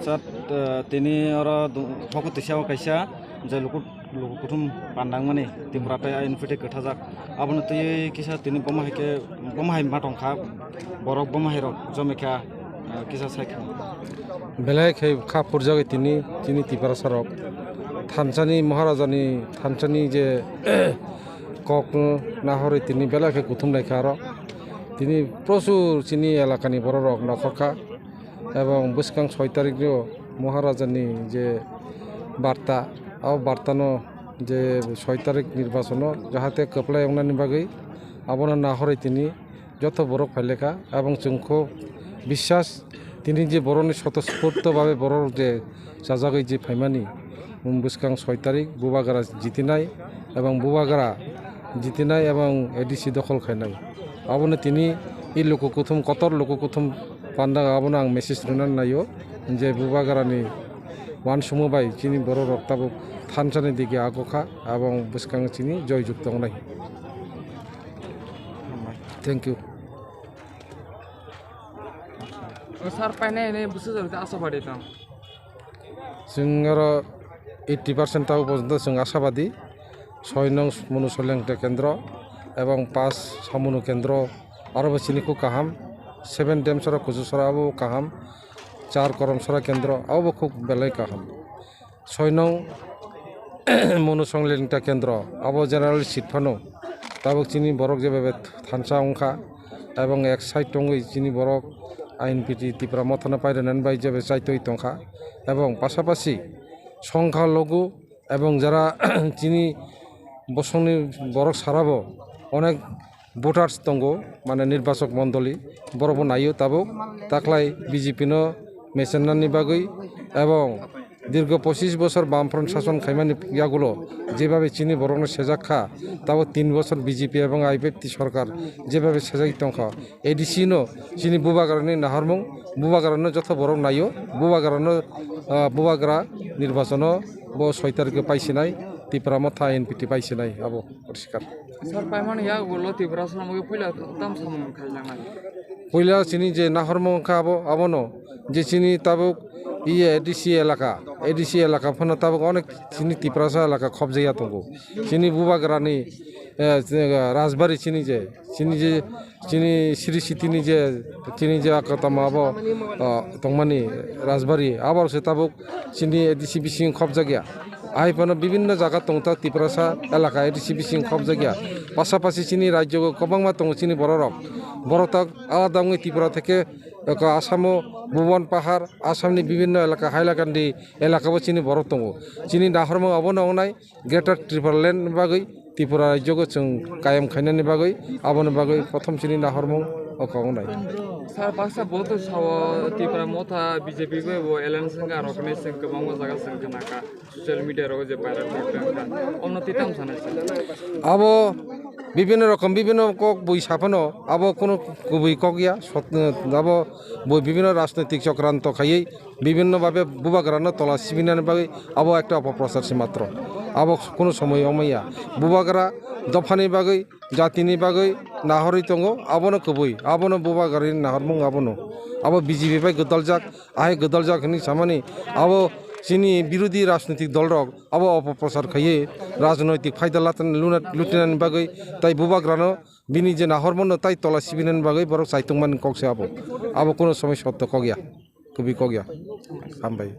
Sat tini ora fokus tisau kaisa je lukut kutum pandang mani tim rata ain fite kethajak abon tui kisa tini bomahai matong kha borok bomahai rok jomekha kisa saik belai khai kha purjag tini tipara sarok thansani maharajani thansani je kok nahore tini belai khai kutum naikha ro tini প্রচুর চিনি এলাকানি বড় rock নখরখা এবং বৈশাখ 6 তারিখ মহারাজানি যে বার্তা আও বার্তানো যে 6 তারিখ নির্বাচন যাহাতে কপলা এংনানি বাগৈ আবনা নাহরে তিনি যত বড় ফাইলেখা এবং जोंखौ বিশ্বাস তিনি যে বড়নি স্বতঃস্ফূর্তভাবে বড় যে সাজাগৈ যে ফাইমানি বৈশাখ 6 তারিখ বুবাগারা জিতিনাই এবং বুবাগারা জিতিনাই এবং এডিসি দখল খাইনাই abone tini I loko kuthum kotor loko kuthum pandang abona ang message runan nayo je bubagarani wan sumo bai chini boro rok tabo thansani dike agokha abong buskang chini joy jukto nai thank you sar paine ne busu jorte asabadi tam singara 80% taw porjonto sing asabadi 6 nong মনুসল্যাংটা কেন্দ্র এবং 5 সামুনু কেন্দ্র আরো চিনিকু কাহাম 7 ডেমসরা কুজুসরা আবো কাহাম 4 করমসরা কেন্দ্র আবো খুব বেলাই কাহাম 6 নং মনুসংলেংটা কেন্দ্র আবো জেনারেল সিট ফানো তাবো চিনি বরক যেভাবে থানসা অংখা এবং এক সাইড টঙ্গই চিনি বরক আইনপিটি ত্রিপুরা মথনা পাইরেনান বাই যেবে চাইতই টংখা এবং পাশাপাশি সংখ্যালঘু এবং যারা চিনি বসংনি বরক সারাবো অনেক ভোটার্স দঙ্গ মানে নির্বাচক মণ্ডলী বরব নাইও তাবো তাকলাই বিজেপি নো মেসেনানি বাগৈ এবং দীর্ঘ 25 বছর বামফ্রন্ট শাসন খাইমানি ইয়াগুলো যেভাবে চিনি বরংনো সেজাখা তাবো 3 বছর বিজেপি এবং আইপিএফটি সরকার যেভাবে সেজাই টংখা এডিসি নো চিনি বুবাগারনি নাহারমং বুবাগারনো যত বরং নাইও বুবাগারা নির্বাচন বো 6 তারিখে পাইছিনাই ত্রিপুরা মথা এনপিটি পাইছিনাই আবো পরিষ্কার sar paimani ya golo tibra samage puila tam samung khailana পয়লা চিনি যে নাহরমং খাবো আবনো যে চিনি তাবুক ইয়ে এডিসি এলাকা ফোনো তাবুক অনেক চিনি ত্রিপুরাসা এলাকা খব জায়গা দঙ্গ চিনি বুবাগারানি রাজবাড়ি চিনি শ্রী সিতিনি যে আকাতাম আবো তংমানি রাজবাড়ি আবার সে তাবুক চিনি এডিসি বিসিং খব জায়গা আইপানো বিভিন্ন জায়গা দংতা ত্রিপুরাসা এলাকা এডিসি বিসিং খব জায়গা পাশাপাশি চিনি রাজ্য কবাংমা দং চিনি বড় রক বড়তাক আলাদা ত্রিপুরা থেকে আসামও ভুবন পাহাড় আসামনি বিভিন্ন এলাকা হাইলাকান্দি এলাকাবো চিনি বড় দङ চিনি নাহরমং আবনো নাই গ্রেটার ত্রিপুরা ল্যান্ড বাগৈ ত্রিপুরা রাজ্যকে जों কায়েম খাইনানি বাগৈ আবনো বাগৈ প্রথম চিনি নাহরমং অকাংনাই sar paksa boto sawo tibra motha bjp bo alliance ga rokne sing ke bangwa jaga sing kana ka social media ro je viral korte omno titam sanai আবো বিভিন্ন রকম বিভিন্ন কক বই সাফানো আবো কোনো বই কগিয়া আবো বই বিভিন্ন রাজনৈতিক চক্রান্ত খাইয়ে বিভিন্নভাবে বুবাগারানো তলা সিবিনানি বাগৈ আবো একটা অপপ্রচার মাত্র আবো কোনো সময় অমাইয়া বুবাগারা দফানি বাগৈ জাতিনি বাগৈ নাহরি দङ আবনো কবই আবনো বুবাগারিনি নাহরমং আবো বিজেপি বাই গদলজাক আহে গদলজাক হনি সামানি আবো চিনি বিরোধী রাজনৈতিক দল রক আবো অপপ্রচার খাইয়ে রাজনৈতিক ফায়দা লুটিনানি বাগৈ তাই বুবাগ্রানো বিনি যে নাহরমন তাই তলা সিবিনানি বাগৈ বড় চাইতংমান ককসে আবো কোনো সময় সত্য কগিয়া কবি কগিয়া হামবাই